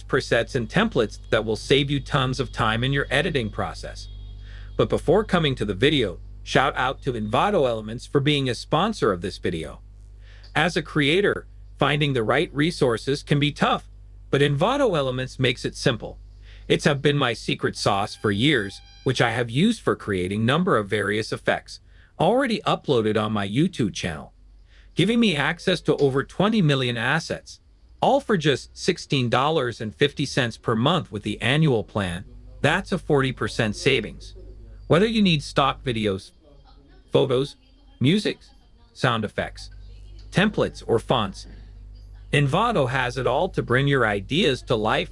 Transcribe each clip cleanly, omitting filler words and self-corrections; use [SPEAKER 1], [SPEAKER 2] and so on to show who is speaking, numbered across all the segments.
[SPEAKER 1] presets and templates that will save you tons of time in your editing process. But before coming to the video, shout out to Envato Elements for being a sponsor of this video. As a creator, finding the right resources can be tough, but Envato Elements makes it simple. It's have been my secret sauce for years, which I have used for creating number of various effects, already uploaded on my YouTube channel, giving me access to over 20 million assets, all for just $16.50 per month with the annual plan. That's a 40% savings. Whether you need stock videos, photos, music, sound effects, templates, or fonts, Envato has it all to bring your ideas to life.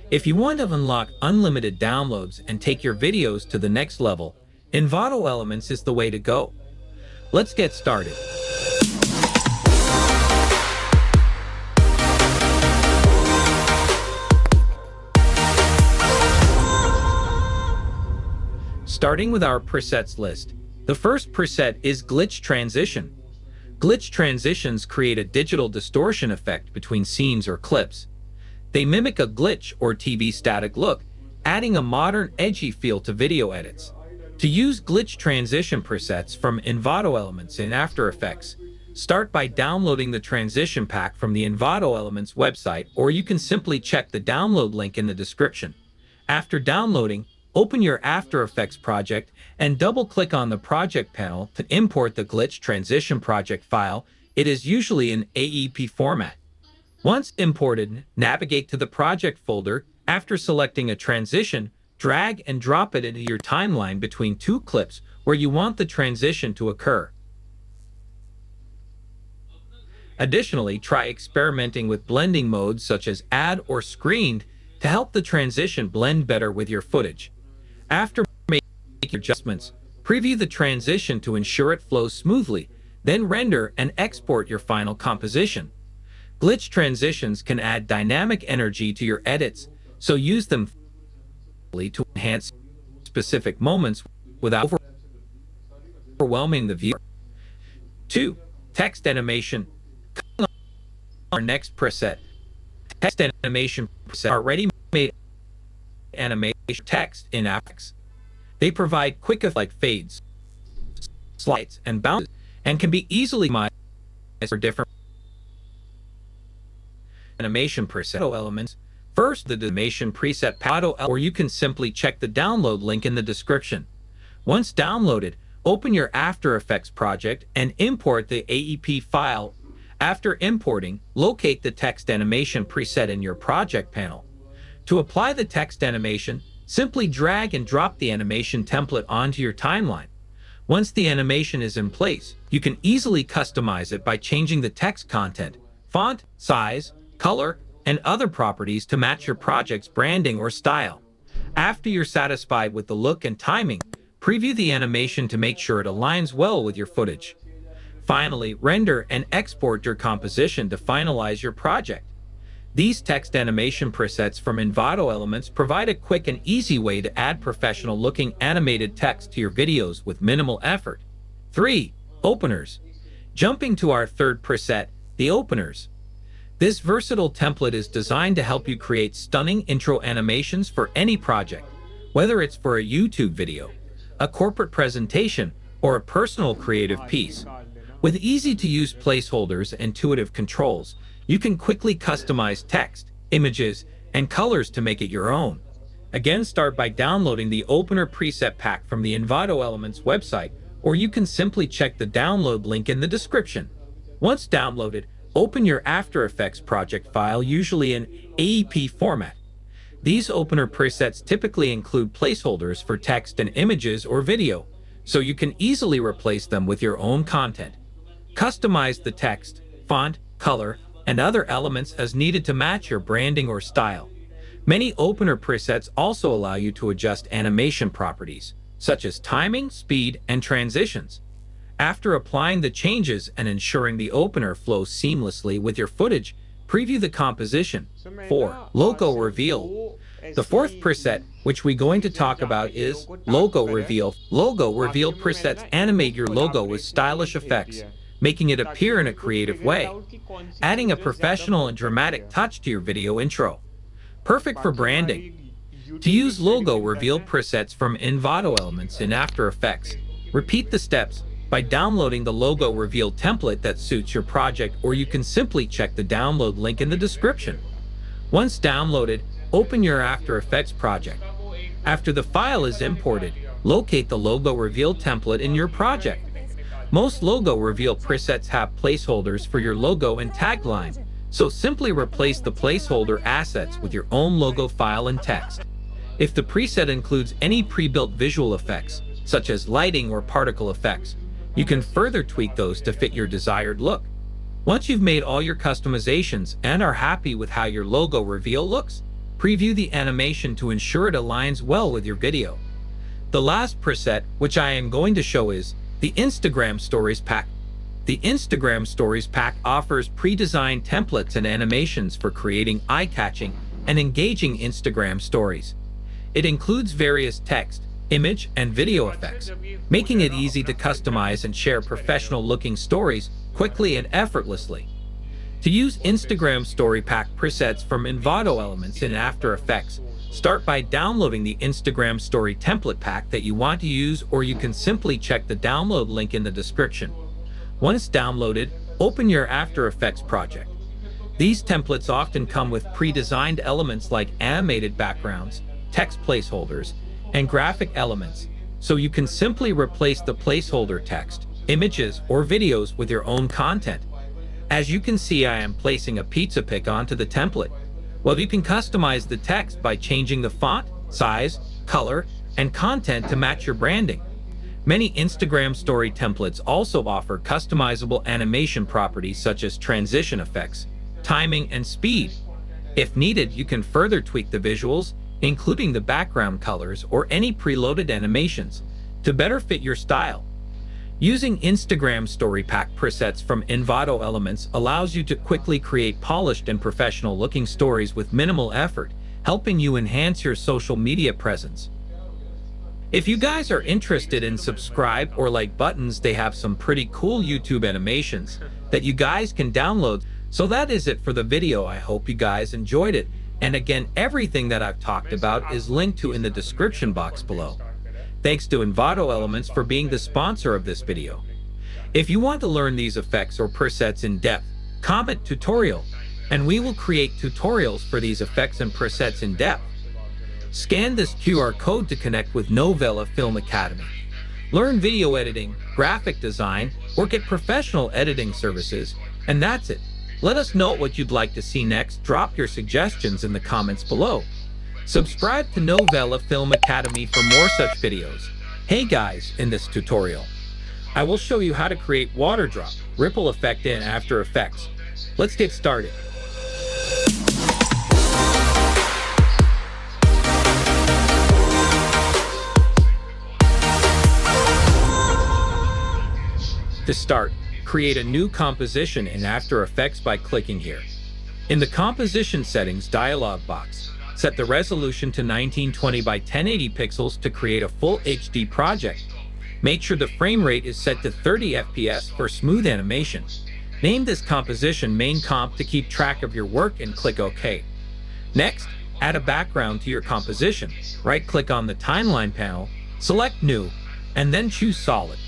[SPEAKER 1] If you want to unlock unlimited downloads and take your videos to the next level, Envato Elements is the way to go. Let's get started. Starting with our presets list, the first preset is Glitch Transition. Glitch transitions create a digital distortion effect between scenes or clips. They mimic a glitch or TV static look, adding a modern, edgy feel to video edits. To use glitch transition presets from Envato Elements in After Effects, start by downloading the transition pack from the Envato Elements website, or you can simply check the download link in the description. After downloading, open your After Effects project and double-click on the project panel to import the glitch transition project file. It is usually in AEP format. Once imported, navigate to the project folder. After selecting a transition, drag and drop it into your timeline between two clips where you want the transition to occur. Additionally, try experimenting with blending modes such as add or screened to help the transition blend better with your footage. After making adjustments, preview the transition to ensure it flows smoothly, then render and export your final composition. Glitch transitions can add dynamic energy to your edits, so use them to enhance specific moments without overwhelming the viewer. 2. Text animation. Our next preset. Text animation preset are ready-made animation text in After Effects. They provide quick effects like fades, slides, and bounces, and can be easily customized for different animation preset elements. First, the animation preset pack, or you can simply check the download link in the description. Once downloaded, open your After Effects project and import the AEP file. After importing, locate the text animation preset in your project panel. To apply the text animation, simply drag and drop the animation template onto your timeline. Once the animation is in place, you can easily customize it by changing the text content, font, size, color, and other properties to match your project's branding or style. After you're satisfied with the look and timing, preview the animation to make sure it aligns well with your footage. Finally, render and export your composition to finalize your project. These text animation presets from Envato Elements provide a quick and easy way to add professional-looking animated text to your videos with minimal effort. 3. Openers. Jumping to our third preset, the openers. This versatile template is designed to help you create stunning intro animations for any project, whether it's for a YouTube video, a corporate presentation, or a personal creative piece. With easy-to-use placeholders and intuitive controls, you can quickly customize text, images, and colors to make it your own. Again, start by downloading the Opener preset pack from the Envato Elements website, or you can simply check the download link in the description. Once downloaded, open your After Effects project file, usually in AEP format. These Opener presets typically include placeholders for text and images or video, so you can easily replace them with your own content. Customize the text, font, color, and other elements as needed to match your branding or style. Many Opener presets also allow you to adjust animation properties, such as timing, speed, and transitions. After applying the changes and ensuring the opener flows seamlessly with your footage, preview the composition. 4. Logo Reveal. The fourth preset, which we're going to talk about, is Logo Reveal. Logo Reveal presets animate your logo with stylish effects, making it appear in a creative way, adding a professional and dramatic touch to your video intro. perfect for branding. To use logo reveal presets from Envato Elements in After Effects, repeat the steps by downloading the logo reveal template that suits your project, or you can simply check the download link in the description. Once downloaded, open your After Effects project. After the file is imported, locate the logo reveal template in your project. Most logo reveal presets have placeholders for your logo and tagline, so simply replace the placeholder assets with your own logo file and text. If the preset includes any pre-built visual effects, such as lighting or particle effects, you can further tweak those to fit your desired look. Once you've made all your customizations and are happy with how your logo reveal looks, preview the animation to ensure it aligns well with your video. The last preset, which I am going to show, is the Instagram Stories Pack. The Instagram Stories Pack offers pre-designed templates and animations for creating eye-catching and engaging Instagram stories. It includes various text, image, and video effects, making it easy to customize and share professional-looking stories quickly and effortlessly. To use Instagram Story Pack presets from Envato Elements in After Effects, start by downloading the Instagram Story Template Pack that you want to use, or you can simply check the download link in the description. Once downloaded, open your After Effects project. These templates often come with pre-designed elements like animated backgrounds, text placeholders, and graphic elements, so you can simply replace the placeholder text, images, or videos with your own content. As you can see, I am placing a pizza pic onto the template. Well, you can customize the text by changing the font, size, color, and content to match your branding. Many Instagram story templates also offer customizable animation properties such as transition effects, timing, and speed. If needed, you can further tweak the visuals, including the background colors or any preloaded animations, to better fit your style. Using Instagram Story Pack presets from Envato Elements allows you to quickly create polished and professional-looking stories with minimal effort, helping you enhance your social media presence. If you guys are interested in subscribe or like buttons, they have some pretty cool YouTube animations that you guys can download. So that is it for the video. I hope you guys enjoyed it. And again, everything that I've talked about is linked to in the description box below. Thanks to Envato Elements for being the sponsor of this video. If you want to learn these effects or presets in depth, comment tutorial, and we will create tutorials for these effects and presets in depth. Scan this QR code to connect with Novela Film Academy. Learn video editing, graphic design, or get professional editing services, and that's it. Let us know what you'd like to see next. Drop your suggestions in the comments below. Subscribe to Novela Film Academy for more such videos. Hey guys, in this tutorial, I will show you how to create water drop ripple effect in After Effects. Let's get started. To start, create a new composition in After Effects by clicking here. In the Composition Settings dialog box, set the resolution to 1920 by 1080 pixels to create a full HD project. Make sure the frame rate is set to 30 FPS for smooth animation. Name this composition Main Comp to keep track of your work and click OK. Next, add a background to your composition. Right-click on the timeline panel, select New, and then choose Solid.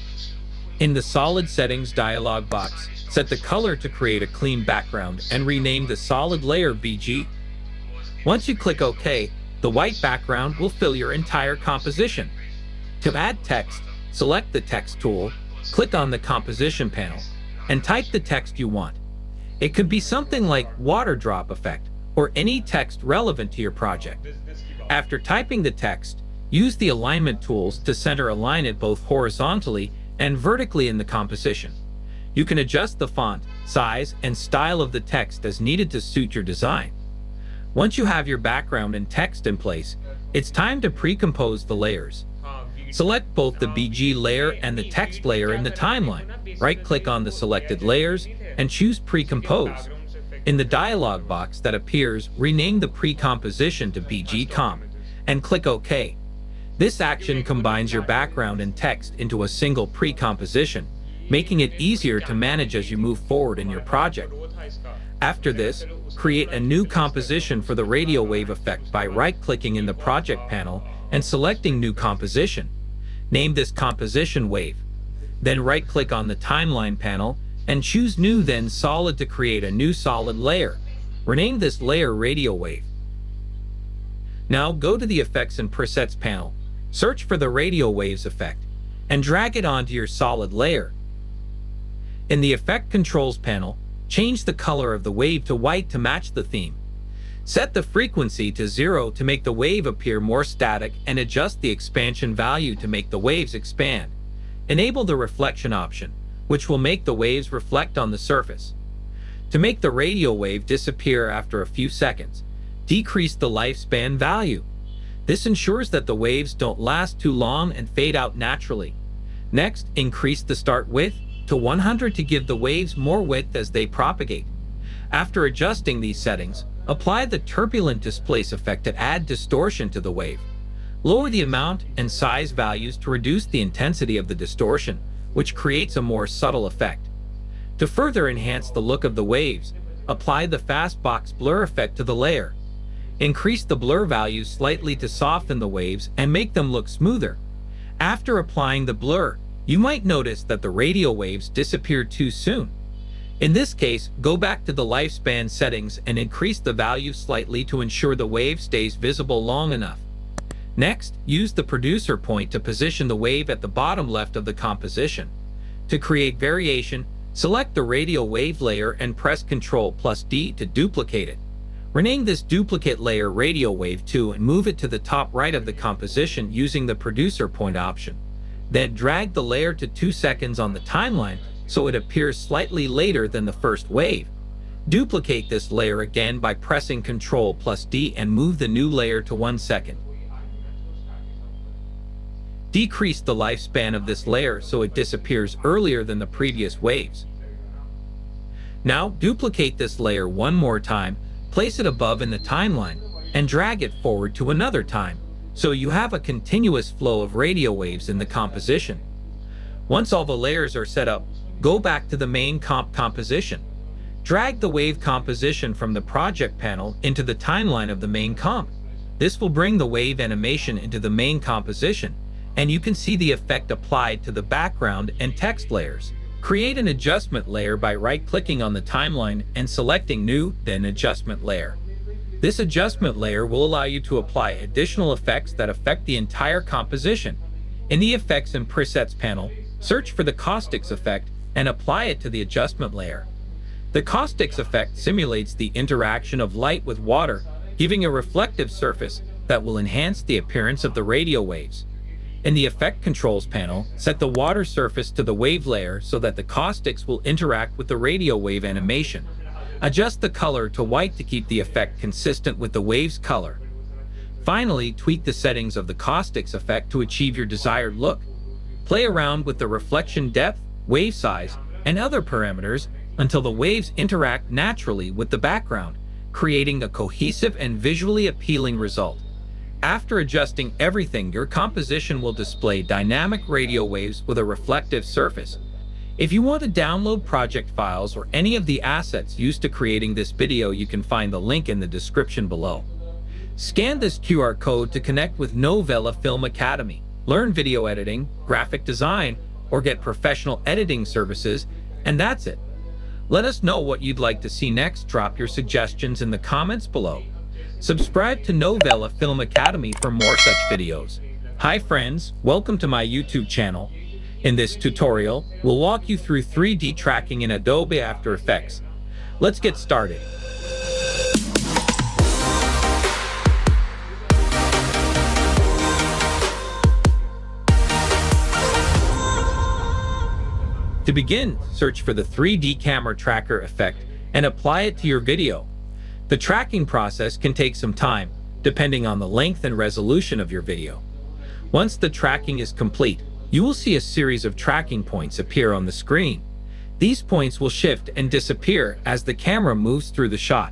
[SPEAKER 1] In the Solid Settings dialog box, set the color to create a clean background and rename the solid layer BG. Once you click OK, the white background will fill your entire composition. To add text, select the Text tool, click on the Composition panel, and type the text you want. It could be something like water drop effect or any text relevant to your project. After typing the text, use the alignment tools to center align it both horizontally and vertically in the composition. You can adjust the font, size, and style of the text as needed to suit your design. Once you have your background and text in place, it's time to pre-compose the layers. Select both the BG layer and the text layer in the timeline. Right-click on the selected layers and choose Pre-compose. In the dialog box that appears, rename the pre-composition to BG Comp and click OK. This action combines your background and text into a single pre-composition, making it easier to manage as you move forward in your project. After this, create a new composition for the radio wave effect by right-clicking in the project panel and selecting New Composition. Name this composition wave. Then right-click on the timeline panel and choose New, then Solid to create a new solid layer. Rename this layer Radio Wave. Now go to the Effects and Presets panel, search for the Radio Waves effect, and drag it onto your solid layer. In the Effect Controls panel, change the color of the wave to white to match the theme. Set the frequency to 0 to make the wave appear more static and adjust the expansion value to make the waves expand. Enable the reflection option, which will make the waves reflect on the surface. To make the radio wave disappear after a few seconds, decrease the lifespan value. This ensures that the waves don't last too long and fade out naturally. Next, increase the start width to 100 to give the waves more width as they propagate. After adjusting these settings, apply the turbulent displace effect to add distortion to the wave. Lower the amount and size values to reduce the intensity of the distortion, which creates a more subtle effect. To further enhance the look of the waves, apply the Fastbox Blur effect to the layer. Increase the blur value slightly to soften the waves and make them look smoother. After applying the blur, you might notice that the radio waves disappear too soon. In this case, go back to the lifespan settings and increase the value slightly to ensure the wave stays visible long enough. Next, use the producer point to position the wave at the bottom left of the composition. To create variation, select the radio wave layer and press Ctrl+D to duplicate it. Rename this duplicate layer Radio Wave 2 and move it to the top right of the composition using the producer point option. Then drag the layer to 2 seconds on the timeline so it appears slightly later than the first wave. Duplicate this layer again by pressing Ctrl+D and move the new layer to 1 second. Decrease the lifespan of this layer so it disappears earlier than the previous waves. Now duplicate this layer one more time, place it above in the timeline, and drag it forward to another time, so you have a continuous flow of radio waves in the composition. Once all the layers are set up, go back to the main composition. Drag the wave composition from the project panel into the timeline of the main comp. This will bring the wave animation into the main composition, and you can see the effect applied to the background and text layers. Create an adjustment layer by right-clicking on the timeline and selecting New, then Adjustment Layer. This adjustment layer will allow you to apply additional effects that affect the entire composition. In the Effects and Presets panel, search for the Caustics effect and apply it to the adjustment layer. The Caustics effect simulates the interaction of light with water, giving a reflective surface that will enhance the appearance of the radio waves. In the Effect Controls panel, set the water surface to the wave layer so that the caustics will interact with the radio wave animation. Adjust the color to white to keep the effect consistent with the wave's color. Finally, tweak the settings of the caustics effect to achieve your desired look. Play around with the reflection depth, wave size, and other parameters until the waves interact naturally with the background, creating a cohesive and visually appealing result. After adjusting everything, your composition will display dynamic radio waves with a reflective surface. If you want to download project files or any of the assets used to creating this video, you can find the link in the description below. Scan this QR code to connect with Novela Film Academy, learn video editing, graphic design, or get professional editing services, and that's it. Let us know what you'd like to see next. Drop your suggestions in the comments below. Subscribe to Novela Film Academy for more such videos. Hi friends, welcome to my YouTube channel. In this tutorial, we'll walk you through 3D tracking in Adobe After Effects. Let's get started. To begin, search for the 3D Camera Tracker effect and apply it to your video. The tracking process can take some time, depending on the length and resolution of your video. Once the tracking is complete, you will see a series of tracking points appear on the screen. These points will shift and disappear as the camera moves through the shot.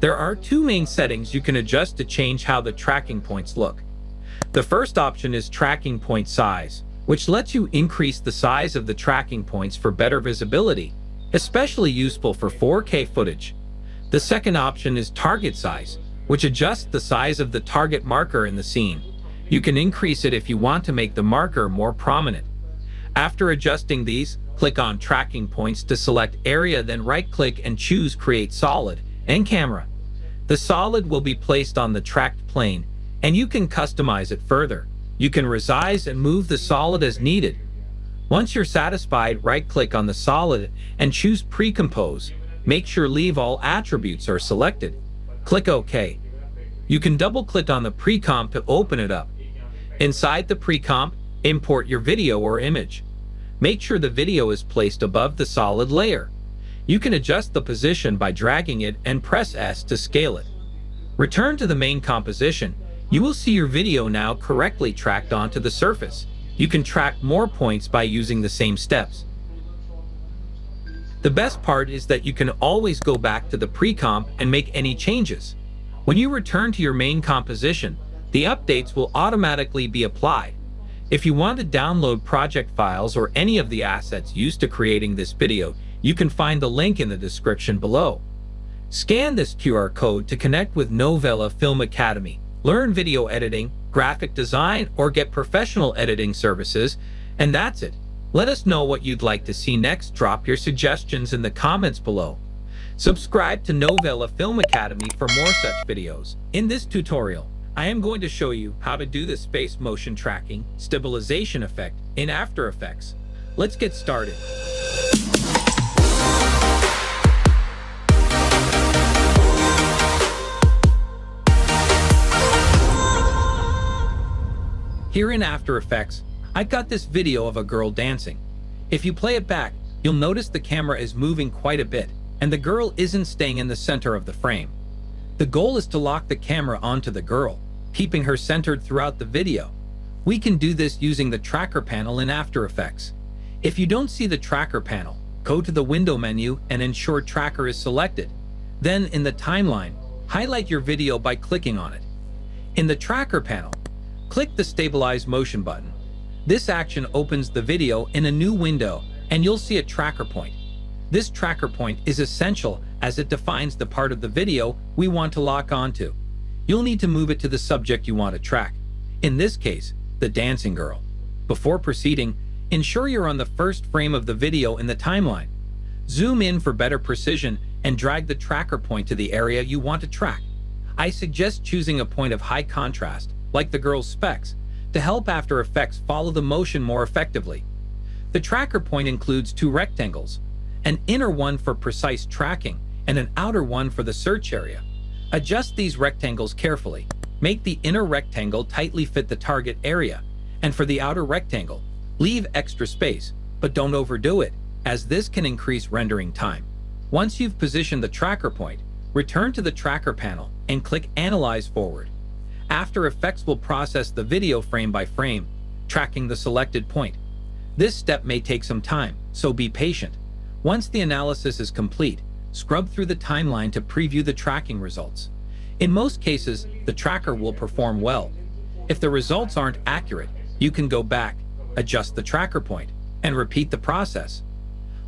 [SPEAKER 1] There are two main settings you can adjust to change how the tracking points look. The first option is tracking point size, which lets you increase the size of the tracking points for better visibility, especially useful for 4K footage. The second option is target size, which adjusts the size of the target marker in the scene. You can increase it if you want to make the marker more prominent. After adjusting these, click on Tracking Points to select Area, then right-click and choose Create Solid and Camera. The solid will be placed on the tracked plane, and you can customize it further. You can resize and move the solid as needed. Once you're satisfied, right-click on the solid and choose Pre-Compose. Make sure Leave All Attributes are selected. Click OK. You can double-click on the pre-comp to open it up. Inside the pre-comp, import your video or image. Make sure the video is placed above the solid layer. You can adjust the position by dragging it and press S to scale it. Return to the main composition. You will see your video now correctly tracked onto the surface. You can track more points by using the same steps. The best part is that you can always go back to the pre-comp and make any changes. When you return to your main composition, the updates will automatically be applied. If you want to download project files or any of the assets used to creating this video, you can find the link in the description below. Scan this QR code to connect with Novela Film Academy, learn video editing, graphic design, or get professional editing services, and that's it. Let us know what you'd like to see next. Drop your suggestions in the comments below. Subscribe to Novela Film Academy for more such videos. In this tutorial, I am going to show you how to do the space motion tracking stabilization effect in After Effects. Let's get started. Here in After Effects, I got this video of a girl dancing. If you play it back, you'll notice the camera is moving quite a bit, and the girl isn't staying in the center of the frame. The goal is to lock the camera onto the girl, keeping her centered throughout the video. We can do this using the tracker panel in After Effects. If you don't see the tracker panel, go to the window menu and ensure tracker is selected. Then in the timeline, highlight your video by clicking on it. In the tracker panel, click the Stabilize Motion button. This action opens the video in a new window and you'll see a tracker point. This tracker point is essential as it defines the part of the video we want to lock onto. You'll need to move it to the subject you want to track. In this case, the dancing girl. Before proceeding, ensure you're on the first frame of the video in the timeline. Zoom in for better precision and drag the tracker point to the area you want to track. I suggest choosing a point of high contrast, like the girl's specs, to help After Effects follow the motion more effectively. The tracker point includes two rectangles, an inner one for precise tracking and an outer one for the search area. Adjust these rectangles carefully. Make the inner rectangle tightly fit the target area, and for the outer rectangle, leave extra space, but don't overdo it, as this can increase rendering time. Once you've positioned the tracker point, return to the tracker panel and click Analyze Forward. After Effects will process the video frame by frame, tracking the selected point. This step may take some time, so be patient. Once the analysis is complete, scrub through the timeline to preview the tracking results. In most cases, the tracker will perform well. If the results aren't accurate, you can go back, adjust the tracker point, and repeat the process.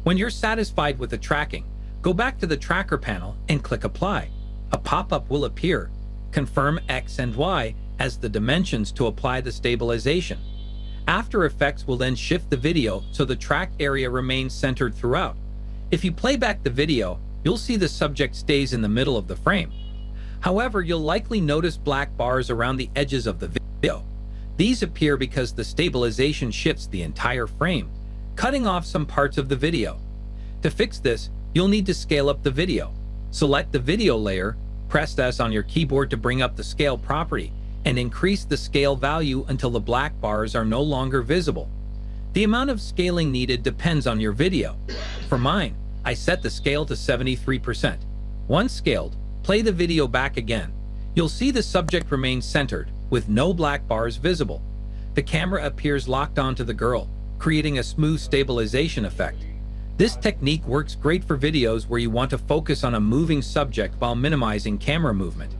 [SPEAKER 1] When you're satisfied with the tracking, go back to the tracker panel and click Apply. A pop-up will appear. Confirm X and Y as the dimensions to apply the stabilization. After Effects will then shift the video so the tracked area remains centered throughout. If you play back the video, you'll see the subject stays in the middle of the frame. However, you'll likely notice black bars around the edges of the video. These appear because the stabilization shifts the entire frame, cutting off some parts of the video. To fix this, you'll need to scale up the video. Select the video layer, press S on your keyboard to bring up the scale property, and increase the scale value until the black bars are no longer visible. The amount of scaling needed depends on your video. For mine, I set the scale to 73%. Once scaled, play the video back again. You'll see the subject remains centered, with no black bars visible. The camera appears locked onto the girl, creating a smooth stabilization effect. This technique works great for videos where you want to focus on a moving subject while minimizing camera movement.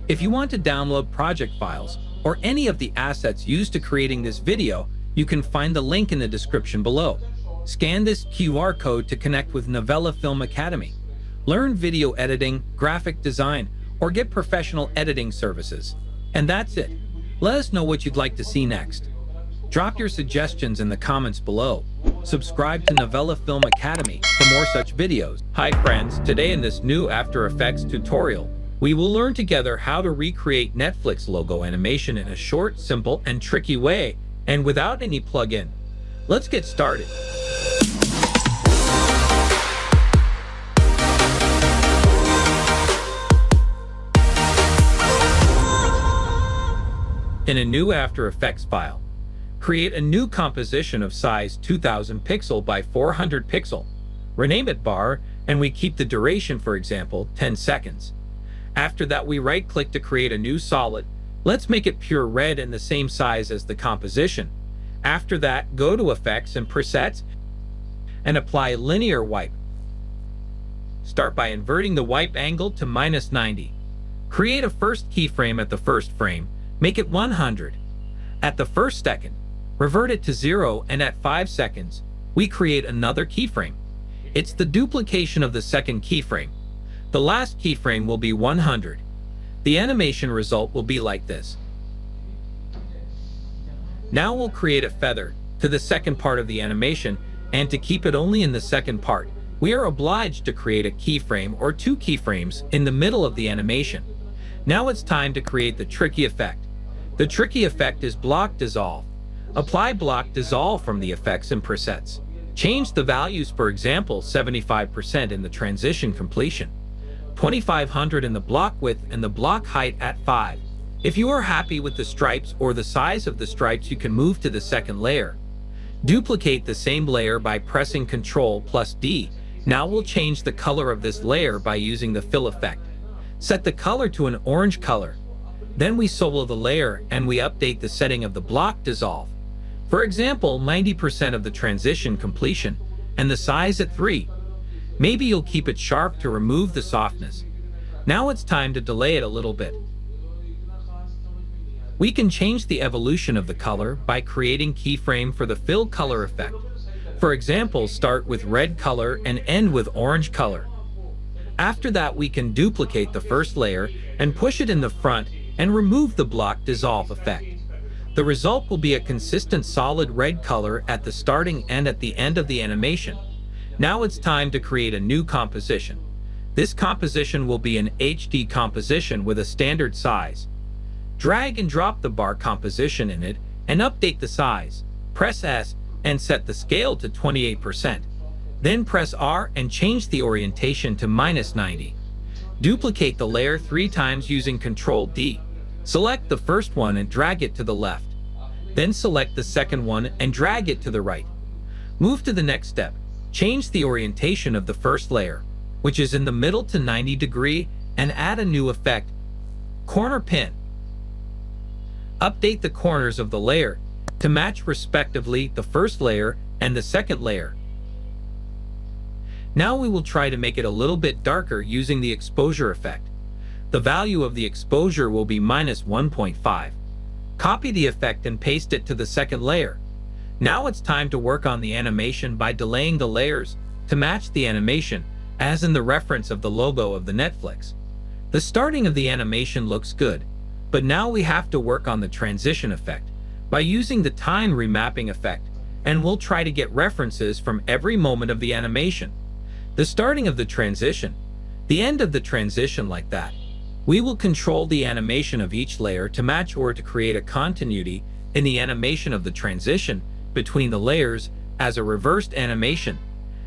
[SPEAKER 1] If you want to download project files or any of the assets used to creating this video, You can find the link in the description below. Scan this QR code to connect with Novela Film Academy. Learn video editing, graphic design, or get professional editing services. And that's it. Let us know what you'd like to see next. Drop your suggestions in the comments below. Subscribe to Novela Film Academy for more such videos. Hi friends, today in this new After Effects tutorial, we will learn together how to recreate Netflix logo animation in a short, simple, and tricky way, and without any plugin. Let's get started. In a new After Effects file, create a new composition of size 2000 pixel by 400 pixel. Rename it bar, and we keep the duration, for example, 10 seconds. After that, we right-click to create a new solid. Let's make it pure red and the same size as the composition. After that, go to Effects and Presets and apply Linear Wipe. Start by inverting the wipe angle to -90. Create a first keyframe at the first frame. Make it 100. At the first second, revert it to 0, and at 5 seconds, we create another keyframe. It's the duplication of the second keyframe. The last keyframe will be 100. The animation result will be like this. Now we'll create a feather to the second part of the animation, and to keep it only in the second part, we are obliged to create a keyframe or 2 keyframes in the middle of the animation. Now it's time to create the tricky effect. The tricky effect is Block Dissolve. Apply Block Dissolve from the Effects and Presets. Change the values, for example, 75% in the transition completion, 2500 in the block width, and the block height at 5. If you are happy with the stripes or the size of the stripes, you can move to the second layer. Duplicate the same layer by pressing Ctrl+D. Now we'll change the color of this layer by using the fill effect. Set the color to an orange color. Then we solo the layer and we update the setting of the block dissolve. For example, 90% of the transition completion and the size at 3. Maybe you'll keep it sharp to remove the softness. Now it's time to delay it a little bit. We can change the evolution of the color by creating keyframe for the fill color effect. For example, start with red color and end with orange color. After that, we can duplicate the first layer and push it in the front and remove the block dissolve effect. The result will be a consistent solid red color at the starting and at the end of the animation. Now it's time to create a new composition. This composition will be an HD composition with a standard size. Drag and drop the bar composition in it and update the size. Press S and set the scale to 28%. Then press R and change the orientation to -90. Duplicate the layer 3 times using Ctrl+D. Select the first one and drag it to the left. Then select the second one and drag it to the right. Move to the next step. Change the orientation of the first layer, which is in the middle, to 90 degrees, and add a new effect, Corner Pin. Update the corners of the layer to match respectively the first layer and the second layer. Now we will try to make it a little bit darker using the exposure effect. The value of the exposure will be -1.5. Copy the effect and paste it to the second layer. Now it's time to work on the animation by delaying the layers to match the animation, as in the reference of the logo of the Netflix. The starting of the animation looks good, but now we have to work on the transition effect by using the time remapping effect, and we'll try to get references from every moment of the animation. The starting of the transition, the end of the transition, like that. We will control the animation of each layer to match or to create a continuity in the animation of the transition between the layers as a reversed animation.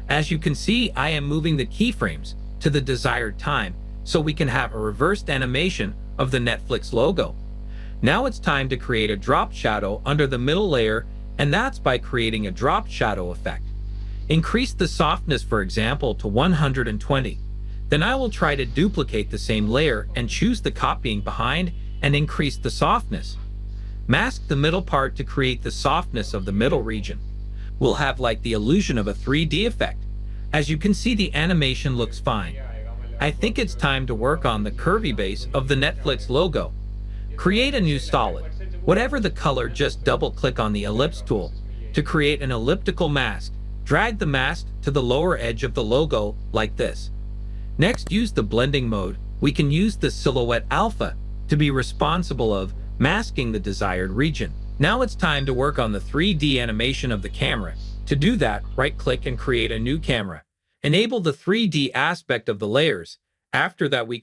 [SPEAKER 1] As you can see, I am moving the keyframes to the desired time so we can have a reversed animation of the Netflix logo. Now it's time to create a drop shadow under the middle layer, and that's by creating a drop shadow effect. Increase the softness, for example, to 120. Then I will try to duplicate the same layer and choose the copying behind and increase the softness. Mask the middle part to create the softness of the middle region. We'll have like the illusion of a 3D effect. As you can see, the animation looks fine. I think it's time to work on the curvy base of the Netflix logo. Create a new solid. Whatever the color, just double-click on the ellipse tool to create an elliptical mask. Drag the mask to the lower edge of the logo like this. Next, use the blending mode. We can use the silhouette alpha to be responsible of masking the desired region. Now it's time to work on the 3D animation of the camera. To do that, right-click and create a new camera. Enable the 3D aspect of the layers. After that, we